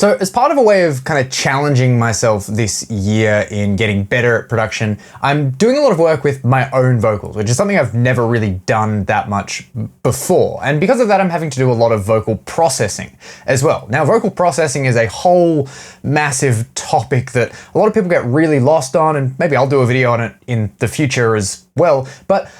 So as part of a way of kind of challenging myself this year in getting better at production, I'm doing a lot of work with my own vocals, which is something I've never really done that much before. And because of that, I'm having to do a lot of vocal processing as well. Now, vocal processing is a whole massive topic that a lot of people get really lost on, and maybe I'll do a video on it in the future as well. But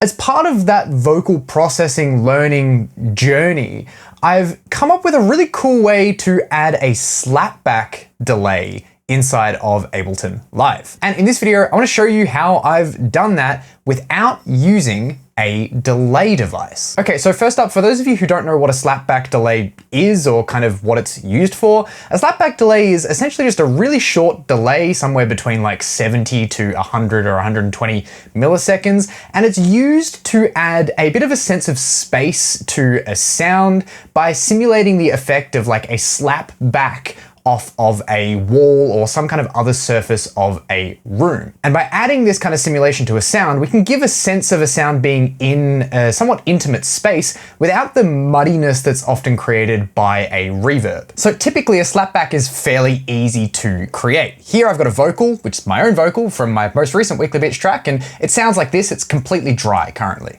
as part of that vocal processing learning journey, I've come up with a really cool way to add a slapback delay inside of Ableton Live. And in this video, I want to show you how I've done that without using a delay device. Okay, so first up, for those of you who don't know what a slapback delay is or kind of what it's used for, a slapback delay is essentially just a really short delay, somewhere between like 70 to 100 or 120 milliseconds, and it's used to add a bit of a sense of space to a sound by simulating the effect of like a slap back off of a wall or some kind of other surface of a room. And by adding this kind of simulation to a sound, we can give a sense of a sound being in a somewhat intimate space without the muddiness that's often created by a reverb. So typically a slapback is fairly easy to create. Here I've got a vocal, which is my own vocal from my most recent Weekly Bits track, and it sounds like this. It's completely dry currently.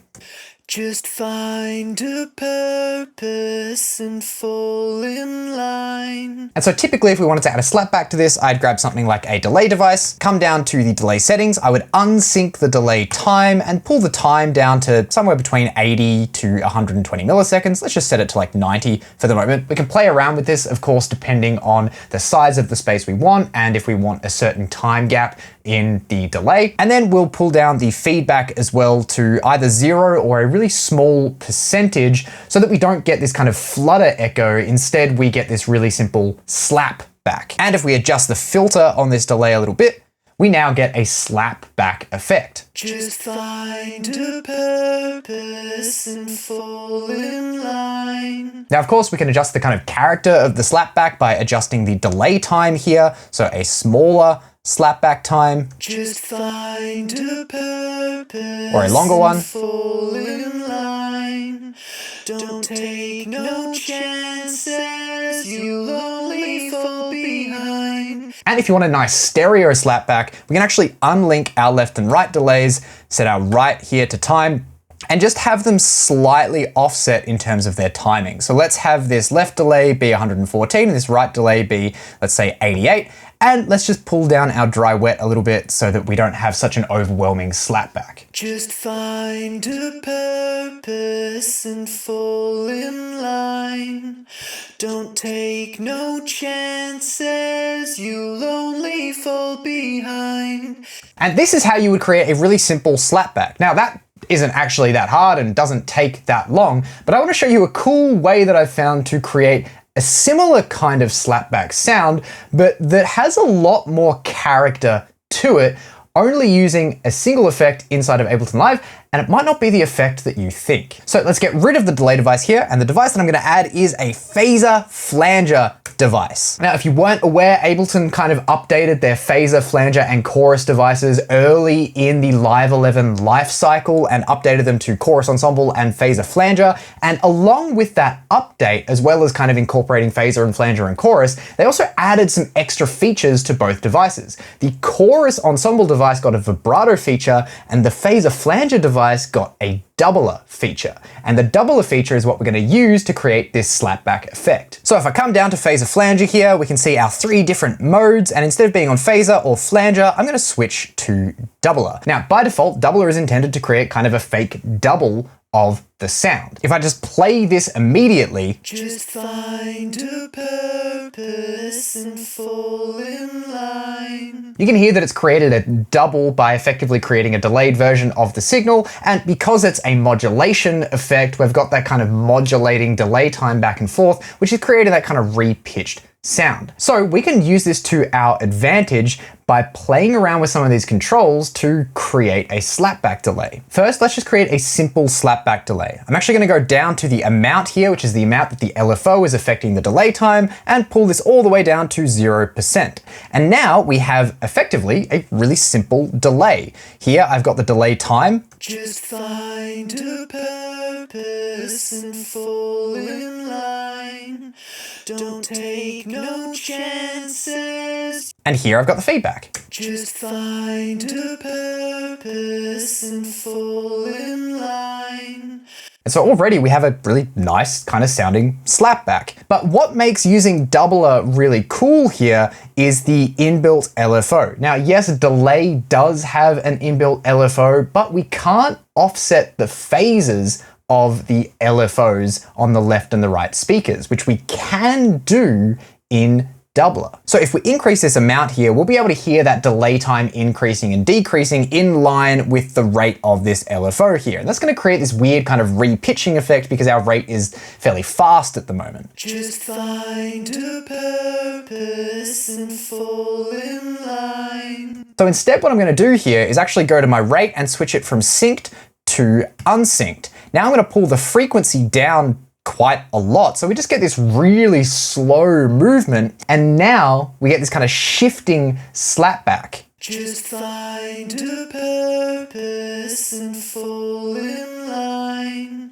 Just find a purpose and fall in line. And so typically if we wanted to add a slapback to this, I'd grab something like a delay device, come down to the delay settings, I would unsync the delay time and pull the time down to somewhere between 80 to 120 milliseconds. Let's just set it to like 90 for the moment. We can play around with this, of course, depending on the size of the space we want and if we want a certain time gap in the delay. And then we'll pull down the feedback as well to either 0 or a really small percentage so that we don't get this kind of flutter echo. Instead, we get this really simple slap back. And if we adjust the filter on this delay a little bit, we now get a slap back effect. Just find a purpose and fall in line. Now, of course, we can adjust the kind of character of the slapback by adjusting the delay time here. So a smaller slapback time. Just find a purpose or a longer one. Fall in line. Don't take no chances, you'll only fall behind. And if you want a nice stereo slapback, we can actually unlink our left and right delays, set our right here to time, and just have them slightly offset in terms of their timing. So let's have this left delay be 114 and this right delay be, let's say, 88. And let's just pull down our dry wet a little bit so that we don't have such an overwhelming slapback. Just find a purpose and fall in line. Don't take no chances, you'll only fall behind. And this is how you would create a really simple slapback. Now that isn't actually that hard and doesn't take that long, but I want to show you a cool way that I've found to create a similar kind of slapback sound, but that has a lot more character to it, only using a single effect inside of Ableton Live, and it might not be the effect that you think. So let's get rid of the delay device here, and the device that I'm going to add is a phaser flanger device. Now, if you weren't aware, Ableton kind of updated their phaser, flanger, and chorus devices early in the Live 11 life cycle and updated them to chorus ensemble and phaser flanger. And along with that update, as well as kind of incorporating phaser and flanger and chorus, they also added some extra features to both devices. The chorus ensemble device got a vibrato feature, and the phaser flanger device got a doubler feature. And the doubler feature is what we're going to use to create this slapback effect. So if I come down to phaser flanger here, we can see our 3 different modes, and instead of being on phaser or flanger, I'm going to switch to doubler. Now, by default, doubler is intended to create kind of a fake double of the sound. If I just play this immediately, just find a purpose and fall in line. You can hear that it's created a double by effectively creating a delayed version of the signal. And because it's a modulation effect, we've got that kind of modulating delay time back and forth, which has created that kind of re-pitched sound. So we can use this to our advantage by playing around with some of these controls to create a slapback delay. First, let's just create a simple slapback delay. I'm actually going to go down to the amount here, which is the amount that the LFO is affecting the delay time, and pull this all the way down to 0%. And now we have effectively a really simple delay. Here I've got the delay time. Just find a purpose and fall in line. Don't take no chances. And here I've got the feedback. Just find a purpose and fall in line. And so already we have a really nice kind of sounding slapback. But what makes using doubler really cool here is the inbuilt LFO. Now, yes, delay does have an inbuilt LFO, but we can't offset the phases of the LFOs on the left and the right speakers, which we can do in doubler. So if we increase this amount here, we'll be able to hear that delay time increasing and decreasing in line with the rate of this LFO here. And that's going to create this weird kind of repitching effect because our rate is fairly fast at the moment. Just find a purpose and fall in line. So instead, what I'm going to do here is actually go to my rate and switch it from synced to unsynced. Now I'm going to pull the frequency down quite a lot. So we just get this really slow movement, and now we get this kind of shifting slapback. Just find a purpose and fall in line.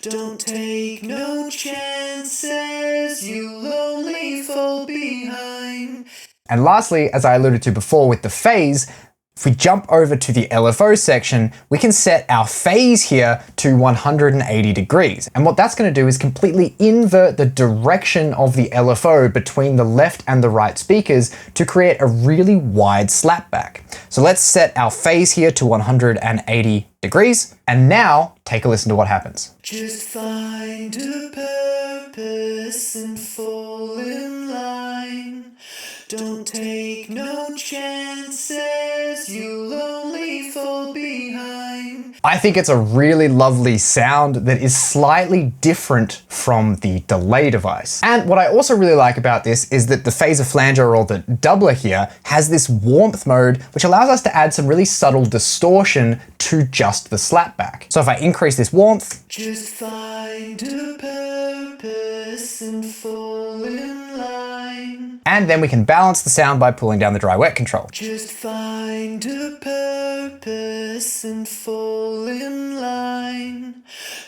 Don't take no chances, you'll only fall behind. And lastly, as I alluded to before with the phase, if we jump over to the LFO section, we can set our phase here to 180 degrees. And what that's going to do is completely invert the direction of the LFO between the left and the right speakers to create a really wide slapback. So let's set our phase here to 180 degrees. And now take a listen to what happens. Just find a purpose and fall in line. Don't take no chances, you'll only fall behind. I think it's a really lovely sound that is slightly different from the delay device. And what I also really like about this is that the phaser flanger, or the doubler here, has this warmth mode, which allows us to add some really subtle distortion to just the slapback. So if I increase this warmth, just find a purpose and fall in line. And then we can balance the sound by pulling down the dry wet control. Just find a purpose and fall in line.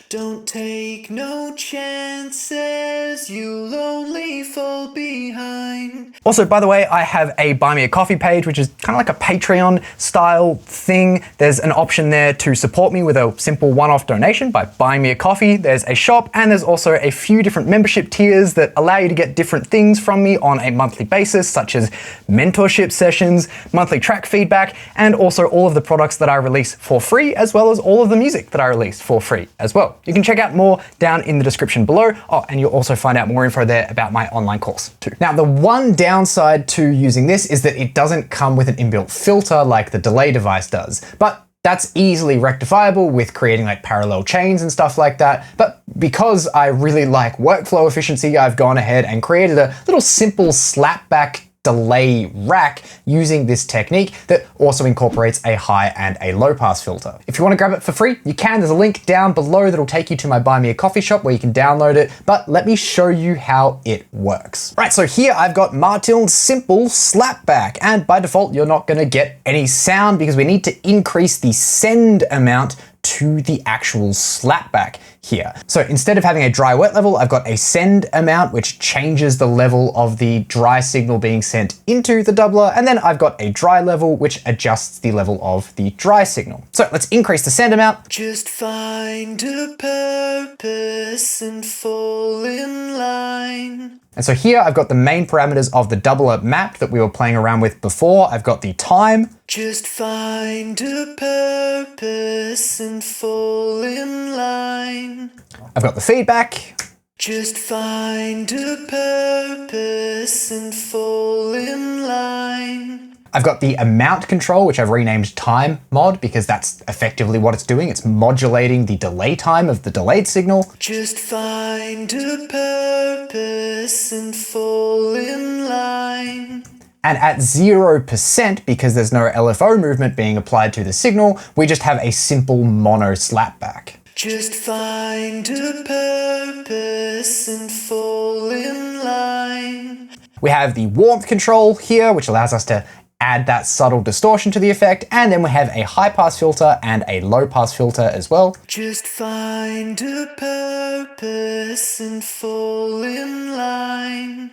Don't take no chances, you'll only fall behind. Also, by the way, I have a Buy Me a Coffee page, which is kind of like a Patreon style thing. There's an option there to support me with a simple one-off donation by buying me a coffee. There's a shop, and there's also a few different membership tiers that allow you to get different things from me on a monthly basis, such as mentorship sessions, monthly track feedback, and also all of the products that I release for free, as well as all of the music that I release for free as well. You can check out more down in the description below. Oh, and you'll also find out more info there about my online course too. Now, the one downside to using this is that it doesn't come with an inbuilt filter like the delay device does, but that's easily rectifiable with creating like parallel chains and stuff like that. But because I really like workflow efficiency, I've gone ahead and created a little simple slapback delay rack using this technique that also incorporates a high and a low pass filter. If you want to grab it for free, you can. There's a link down below that'll take you to my Buy Me a Coffee shop where you can download it, but let me show you how it works. Right, so here I've got Martin's simple slapback, and by default, you're not gonna get any sound because we need to increase the send amount to the actual slapback here. So instead of having a dry wet level, I've got a send amount, which changes the level of the dry signal being sent into the doubler. And then I've got a dry level, which adjusts the level of the dry signal. So let's increase the send amount. Just find a purpose and fall in line. And so here I've got the main parameters of the doubler mapped that we were playing around with before. I've got the time. Just find a purpose and fall in line. I've got the feedback. Just find a purpose and fall in line. I've got the amount control, which I've renamed time mod because that's effectively what it's doing. It's modulating the delay time of the delayed signal. Just find a purpose and fall in line. And at 0%, because there's no LFO movement being applied to the signal, we just have a simple mono slapback. Just find a purpose and fall in line. We have the warmth control here, which allows us to add that subtle distortion to the effect, and then we have a high pass filter and a low pass filter as well. Just find a purpose and fall in line.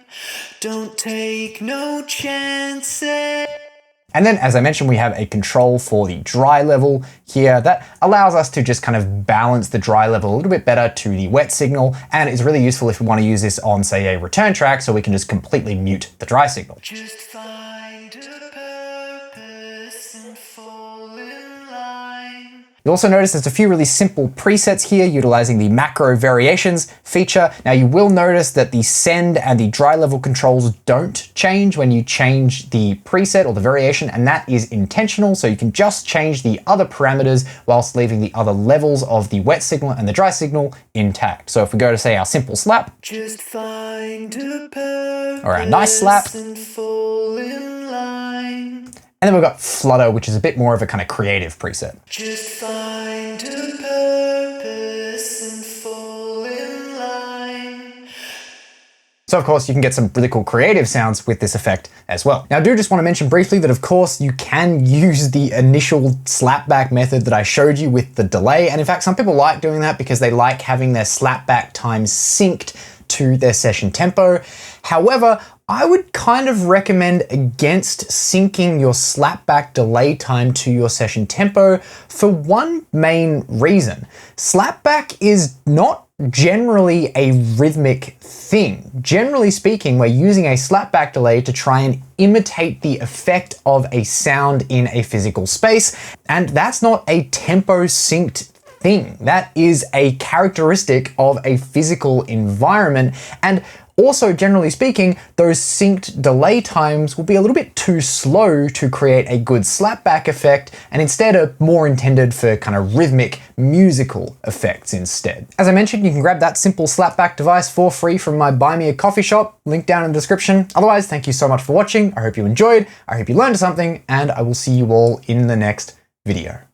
Don't take no chances. And then, as I mentioned, we have a control for the dry level here that allows us to just kind of balance the dry level a little bit better to the wet signal, and it's really useful if we want to use this on, say, a return track, so we can just completely mute the dry signal. Just find a purpose and fall in line. You'll also notice there's a few really simple presets here utilizing the macro variations feature. Now you will notice that the send and the dry level controls don't change when you change the preset or the variation, and that is intentional. So you can just change the other parameters whilst leaving the other levels of the wet signal and the dry signal intact. So if we go to, say, our simple slap, just find a purpose or our nice slap, and fall in line. And then we've got flutter, which is a bit more of a kind of creative preset. Just find a purpose and fall in line. So of course you can get some really cool creative sounds with this effect as well. Now I do just want to mention briefly that of course you can use the initial slapback method that I showed you with the delay. And in fact, some people like doing that because they like having their slapback times synced to their session tempo. However, I would kind of recommend against syncing your slapback delay time to your session tempo for one main reason. Slapback is not generally a rhythmic thing. Generally speaking, we're using a slapback delay to try and imitate the effect of a sound in a physical space, and that's not a tempo synced thing. That is a characteristic of a physical environment, and also, generally speaking, those synced delay times will be a little bit too slow to create a good slapback effect, and instead are more intended for kind of rhythmic, musical effects instead. As I mentioned, you can grab that simple slapback device for free from my Buy Me a Coffee shop, link down in the description. Otherwise, thank you so much for watching. I hope you enjoyed, I hope you learned something, and I will see you all in the next video.